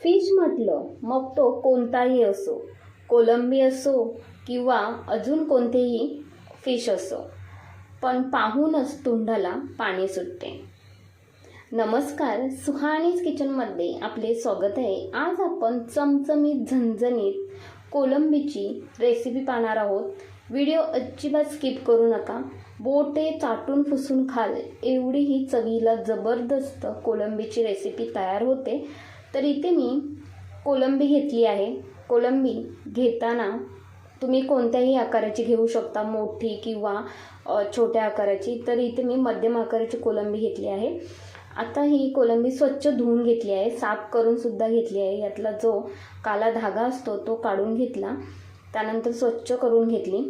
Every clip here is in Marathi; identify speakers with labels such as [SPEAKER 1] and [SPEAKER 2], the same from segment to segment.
[SPEAKER 1] फिश म्हटलं मग तो कोणताही असो, कोलंबी असो किंवा अजून कोणतेही फिश असो, पण पाहूनच तोंडाला पाणी सुटते. नमस्कार, सुहानीज किचनमध्ये आपले स्वागत आहे. आज आपण चमचमीत झणझणीत कोलंबीची रेसिपी पाहणार आहोत. व्हिडिओ अजिबात स्किप करू नका. बोटे चाटून फुसून खाल एवढी ही चवीला जबरदस्त कोलंबीची रेसिपी तयार होते. तर इथे मी कोलंबी घेतली आहे. कोलंबी घेताना तुम्ही कोणत्याही आकाराची घेऊ शकता, मोठी किंवा छोट्या आकाराची. तर इथे मी मध्यम आकाराची कोलंबी घेतली आहे. आता ही कोलंबी स्वच्छ धुवून घेतली आहे, साफ करून सुद्धा घेतली आहे. यातला जो काला धागा असतो तो काढून घेतला, त्यानंतर स्वच्छ करून घेतली.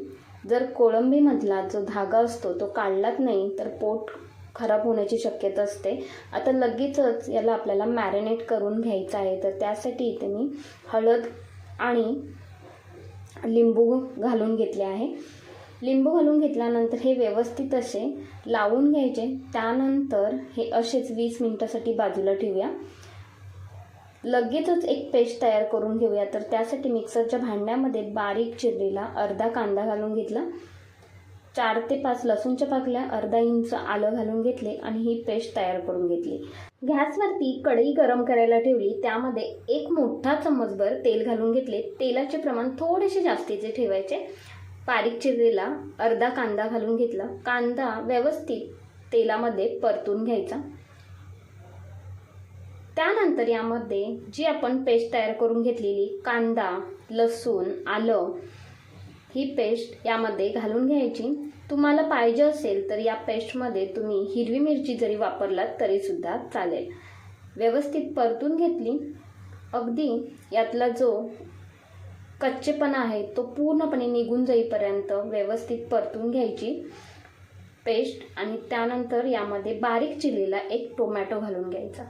[SPEAKER 1] जर कोलंबीमधला जो धागा असतो तो काढलाच नाही तर पोट खराब होण्याची शक्यता असते. आता लगेचच याला आपल्याला मॅरिनेट करून घ्यायचं आहे. तर त्यासाठी इथे मी हळद आणि लिंबू घालून घेतले आहे. लिंबू घालून घेतल्यानंतर हे व्यवस्थित असे लावून घ्यायचे. त्यानंतर हे असेच 20 मिनिटासाठी बाजूला ठेवूया. लगेचच एक पेस्ट तयार करून घेऊया. तर त्यासाठी मिक्सरच्या भांड्यामध्ये बारीक चिरलेला अर्धा कांदा घालून घेतला, 4 ते 5 लसूणच्या पाकल्या, अर्धा इंच आलं घालून घेतले आणि ही पेस्ट तयार करून घेतली. गॅसवरती कढई गरम करायला ठेवली. त्यामध्ये 1 मोठा चम्मचभर तेल घालून घेतले. तेलाचे प्रमाण थोडेसे जास्तीचे ठेवायचे. बारीक चिरलेला अर्धा कांदा घालून घेतला. कांदा व्यवस्थित तेलामध्ये परतून घ्यायचा. त्यानंतर यामध्ये जी आपण पेस्ट तयार करून घेतलेली कांदा, लसूण, आलं ही पेस्ट यामध्ये घालून घ्यायची. तुम्हाला पाहिजे असेल तर या पेस्टमध्ये तुम्ही हिरवी मिरची जरी वापरलात तरीसुद्धा चालेल. व्यवस्थित परतून घेतली. अगदी यातला जो कच्चेपणा आहे तो पूर्णपणे निघून जाईपर्यंत व्यवस्थित परतून घ्यायची पेस्ट. आणि त्यानंतर यामध्ये बारीक चिरलेला 1 टोमॅटो घालून घ्यायचा.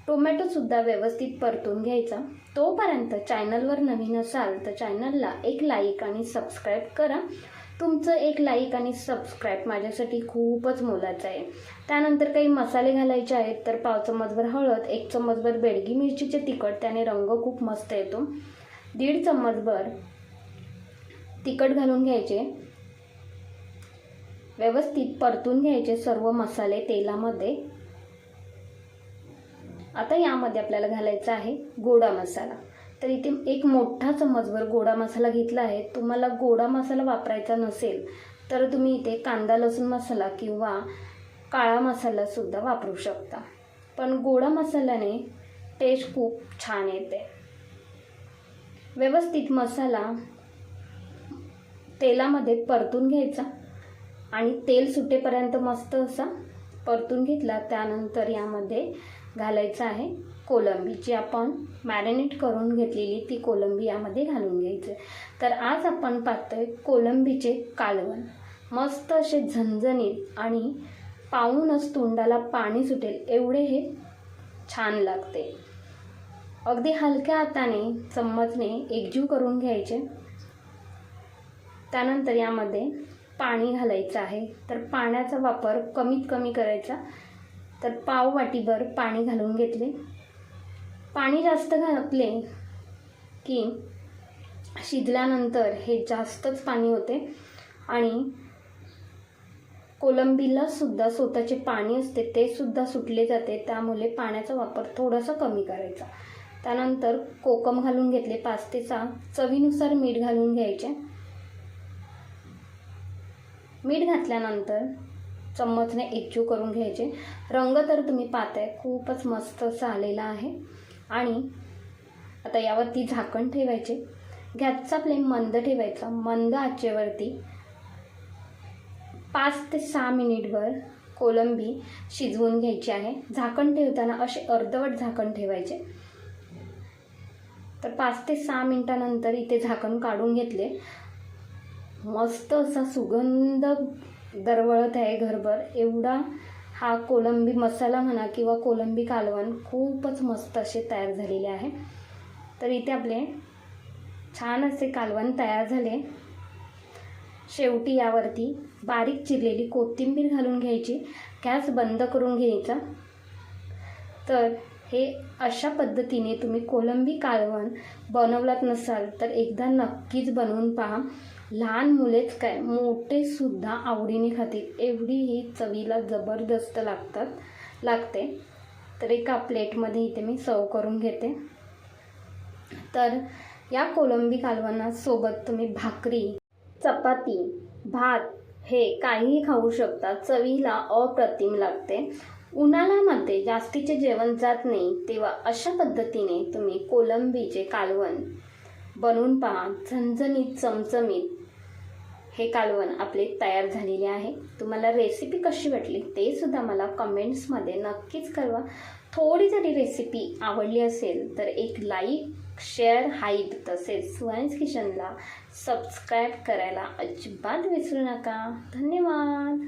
[SPEAKER 1] टोमॅटोसुद्धा व्यवस्थित परतून घ्यायचा. तोपर्यंत चॅनलवर नवीन असाल तर चॅनलला एक लाईक आणि सबस्क्राईब करा. तुमचं एक लाईक आणि सबस्क्राईब माझ्यासाठी खूपच मोलाचं आहे. त्यानंतर काही मसाले घालायचे आहेत. तर 1 चम्मचभर हळद, 1 चम्मचभर बेडगी मिरचीचे तिखट, त्याने रंग खूप मस्त येतो. 1.5 चम्मचभर तिखट घालून घ्यायचे. व्यवस्थित परतून घ्यायचे सर्व मसाले तेलामध्ये. आता यामध्ये आपल्याला घालायचा आहे गोडा मसाला. तर इथे 1 मोठा चम्मचभर गोडा मसाला घेतला आहे. तुम्हाला गोडा मसाला वापरायचा नसेल तर तुम्ही इथे कांदा लसूण मसाला किंवा काळा मसालासुद्धा वापरू शकता. पण गोडा मसाल्याने टेस्ट खूप छान येते. व्यवस्थित मसाला तेलामध्ये परतून घ्यायचा आणि तेल सुटेपर्यंत मस्त असा परतून घेतला. त्यानंतर यामध्ये घालायचं आहे कोलंबी, जी आपण मॅरिनेट करून घेतलेली ती कोलंबी यामध्ये घालून घ्यायची. तर आज आपण पाहतोय कोलंबीचे कालवण. मस्त असे झणझणीत आणि पाहूनच तोंडाला पाणी सुटेल एवढे हे छान लागते. अगदी हलक्या हाताने चम्मचने एकजीव करून घ्यायचे. त्यानंतर यामध्ये पाणी घालायचं आहे. तर पाण्याचा वापर कमीत कमी करायचा. तर पाव वाटीभर पाणी घालून घेतले. पाणी जास्त घातले की शिजल्यानंतर हे जास्तच पाणी होते आणि कोलंबीला सुद्धा स्वतःचे पाणी असते ते सुद्धा सुटले जाते. त्यामुळे पाण्याचा वापर थोडासा कमी करायचा. त्यानंतर कोकम घालून घेतले 5 ते 6. चवीनुसार मीठ घालून घ्यायचे. मीठ घातल्यानंतर चम्मचने एकजीव करून घ्यायचे. रंग तर तुम्ही पाहताय खूपच मस्त असा आलेला आहे. आणि आता यावरती झाकण ठेवायचे. गॅसचा फ्लेम मंद ठेवायचा. मंद आचेवरती 5 ते 6 मिनिटभर कोलंबी शिजवून घ्यायची आहे. झाकण ठेवताना असे अर्धवट झाकण ठेवायचे. तर 5 ते 6 मिनिटानंतर इथे झाकण काढून घेतले. मस्त असा सुगंध दरवळत आहे घरभर. एवढा हा कोलंबी मसाला म्हणा किंवा कोलंबी कालवण खूपच मस्त असे तयार झालेले आहे. तर इथे आपले छान असे कालवण तयार झाले. शेवटी यावरती बारीक चिरलेली कोथिंबीर घालून घ्यायची. गॅस बंद करून घ्यायचा. तर हे अशा पद्धतीने तुम्ही कोलंबी कालवण बनवलात नसाल तर एकदा नक्कीच बनवून पहा. लहान मुलेच काय मोठेसुद्धा आवडीने खातील, एवढी ही चवीला जबरदस्त लागते. तर एका प्लेटमध्ये इथे मी सर्व करून घेते. तर या कोलंबी कालवणासोबत तुम्ही भाकरी, चपाती, भात हे काहीही खाऊ शकता. चवीला अप्रतिम लागते. उन्हाळ्यामध्ये जास्तीचे जेवण जात नाही, तेव्हा अशा पद्धतीने तुम्ही कोलंबीचे कालवण बनवून पहा. झणझणीत चमचमीत हे कालवण आपले तयार झालेले आहे. तुम्हाला रेसिपी कशी वाटली ते सुद्धा मला कमेंट्समध्ये नक्कीच कळवा. थोडी जरी रेसिपी आवडली असेल तर एक लाईक, शेअर, हाईप तसेच सुहान्स किचनला सबस्क्राईब करायला अजिबात विसरू नका. धन्यवाद.